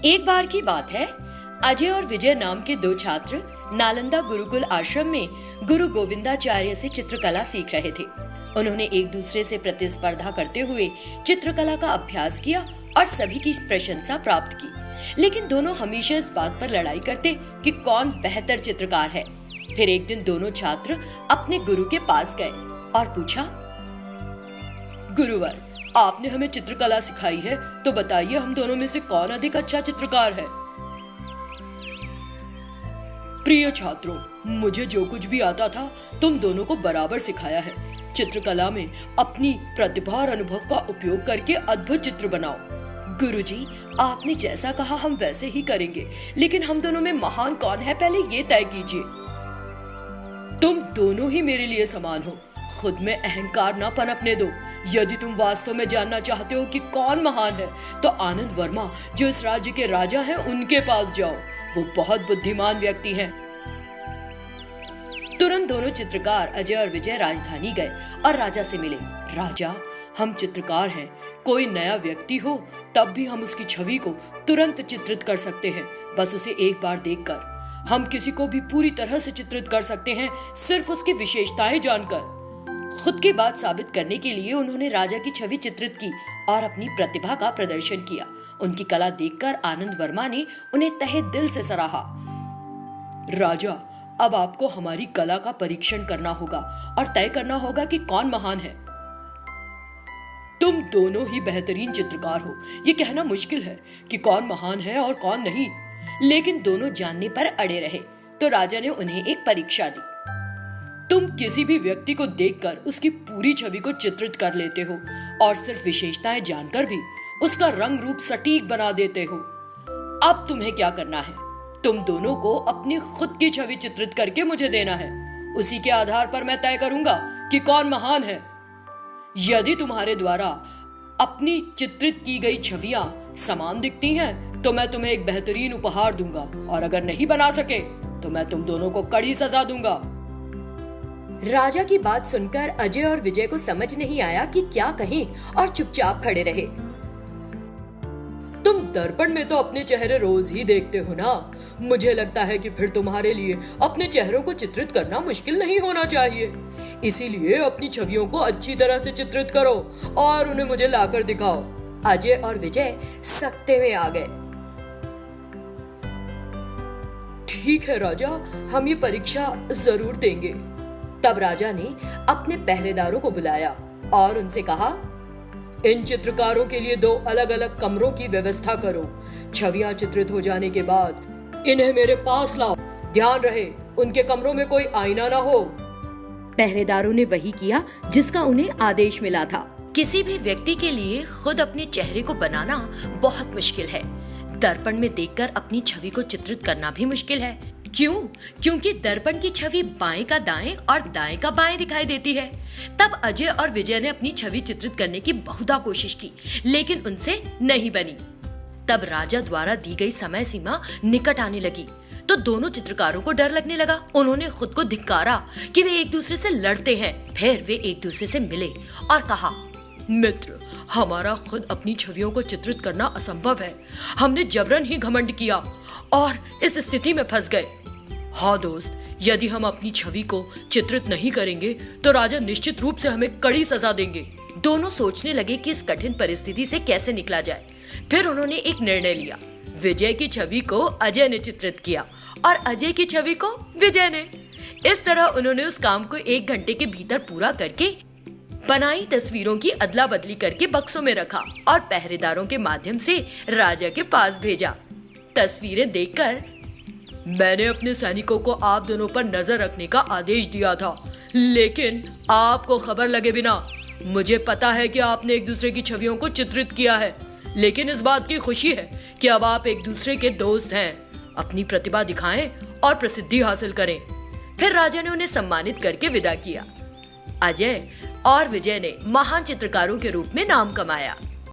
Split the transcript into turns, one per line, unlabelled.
एक बार की बात है, अजय और विजय नाम के दो छात्र नालंदा गुरुकुल आश्रम में गुरु गोविंदाचार्य से चित्रकला सीख रहे थे। उन्होंने एक दूसरे से प्रतिस्पर्धा करते हुए चित्रकला का अभ्यास किया और सभी की प्रशंसा प्राप्त की। लेकिन दोनों हमेशा इस बात पर लड़ाई करते कि कौन बेहतर चित्रकार है। फिर एक दिन दोनों छात्र अपने गुरु के पास गए और पूछा, गुरुवर, आपने हमें चित्रकला सिखाई है, तो बताइए हम दोनों में से कौन अधिक अच्छा चित्रकार है। प्रिय छात्रों, मुझे जो कुछ भी आता था तुम दोनों को बराबर सिखाया है। चित्रकला में अपनी प्रतिभा और अनुभव का उपयोग करके अद्भुत चित्र बनाओ। गुरुजी, आपने जैसा कहा हम वैसे ही करेंगे, लेकिन हम दोनों में महान कौन है पहले ये तय कीजिए। तुम दोनों ही मेरे लिए समान हो, खुद में अहंकार ना पनपने दो। यदि तुम वास्तव में जानना चाहते हो कि कौन महान है, तो आनंद वर्मा जो इस राज्य के राजा हैं उनके पास जाओ, वो बहुत बुद्धिमान व्यक्ति हैं। तुरंत दोनों चित्रकार अजय और विजय राजधानी गए और राजा से मिले। राजा, हम चित्रकार हैं, कोई नया व्यक्ति हो तब भी हम उसकी छवि को तुरंत चित्रित कर सकते हैं, बस उसे एक बार देखकर। हम किसी को भी पूरी तरह से चित्रित कर सकते हैं, सिर्फ उसकी विशेषताएं जानकर। खुद की बात साबित करने के लिए उन्होंने राजा की छवि चित्रित की और अपनी प्रतिभा का प्रदर्शन किया। उनकी कला देखकर आनंद वर्मा ने उन्हें तहे दिल से सराहा। राजा, अब आपको हमारी कला का परीक्षण करना होगा और तय करना होगा कि कौन महान है। तुम दोनों ही बेहतरीन चित्रकार हो, ये कहना मुश्किल है कि कौन महान है और कौन नहीं। लेकिन दोनों जानने पर अड़े रहे, तो राजा ने उन्हें एक परीक्षा दी। तुम किसी भी व्यक्ति को देखकर उसकी पूरी छवि को चित्रित कर लेते हो और सिर्फ विशेषताएं जानकर भी उसका रंग रूप सटीक बना देते हो। अब तुम्हें क्या करना है? तुम दोनों को अपनी खुद की छवि चित्रित करके मुझे देना है। उसी के आधार पर मैं तय करूंगा कि कौन महान है। यदि तुम्हारे द्वारा अपनी चित्रित की गई छवियां समान दिखती हैं, तो मैं तुम्हें एक बेहतरीन उपहार दूंगा, और अगर नहीं बना सके तो मैं तुम दोनों को कड़ी सजा दूंगा। राजा की बात सुनकर अजय और विजय को समझ नहीं आया कि क्या कहें और चुपचाप खड़े रहे। तुम दर्पण में तो अपने चेहरे रोज ही देखते हो ना, मुझे लगता है कि फिर तुम्हारे लिए अपने चेहरों को चित्रित करना मुश्किल नहीं होना चाहिए। इसीलिए अपनी छवियों को अच्छी तरह से चित्रित करो और उन्हें मुझे लाकर दिखाओ। अजय और विजय सख्ते में आ गए। ठीक है राजा, हम ये परीक्षा जरूर देंगे। तब राजा ने अपने पहरेदारों को बुलाया और उनसे कहा, इन चित्रकारों के लिए 2 अलग अलग कमरों की व्यवस्था करो। छवियां चित्रित हो जाने के बाद इन्हें मेरे पास लाओ। ध्यान रहे, उनके कमरों में कोई आईना ना हो। पहरेदारों ने वही किया जिसका उन्हें आदेश मिला था। किसी भी व्यक्ति के लिए खुद अपने चेहरे को बनाना बहुत मुश्किल है। दर्पण में देखकर अपनी छवि को चित्रित करना भी मुश्किल है। क्यों? क्योंकि दर्पण की छवि बाएं का दाएं और दाएं का बाएं दिखाई देती है। तब अजय और विजय ने अपनी छवि चित्रित करने की बहुधा कोशिश की, लेकिन उनसे नहीं बनी। तब राजा द्वारा दी गई समय सीमा निकट आने लगी, तो दोनों चित्रकारों को डर लगने लगा। उन्होंने खुद को धिक्कारा कि वे एक दूसरे से लड़ते हैं। फिर वे एक दूसरे से मिले और कहा, मित्र, हमारा खुद अपनी छवियों को चित्रित करना असंभव है। हमने जबरन ही घमंड किया और इस स्थिति में फंस गए। हाँ दोस्त, यदि हम अपनी छवि को चित्रित नहीं करेंगे तो राजा निश्चित रूप से हमें कड़ी सजा देंगे। दोनों सोचने लगे कि इस कठिन परिस्थिति से कैसे निकला जाए। फिर उन्होंने एक निर्णय लिया। विजय की छवि को अजय ने चित्रित किया और अजय की छवि को विजय ने। इस तरह उन्होंने उस काम को 1 घंटे के भीतर पूरा करके बनाई तस्वीरों की अदला बदली करके बक्सों में रखा और पहरेदारों के माध्यम से राजा के पास भेजा। तस्वीरें देखकर मैंने अपने सैनिकों को आप दोनों पर नजर रखने का आदेश दिया था, लेकिन आपको खबर लगे बिना मुझे पता है कि आपने एक दूसरे की छवियों को चित्रित किया है। लेकिन इस बात की खुशी है कि अब आप एक दूसरे के दोस्त हैं। अपनी प्रतिभा दिखाएं और प्रसिद्धि हासिल करें। फिर राजा ने उन्हें सम्मानित करके विदा किया। अजय और विजय ने महान चित्रकारों के रूप में नाम कमाया।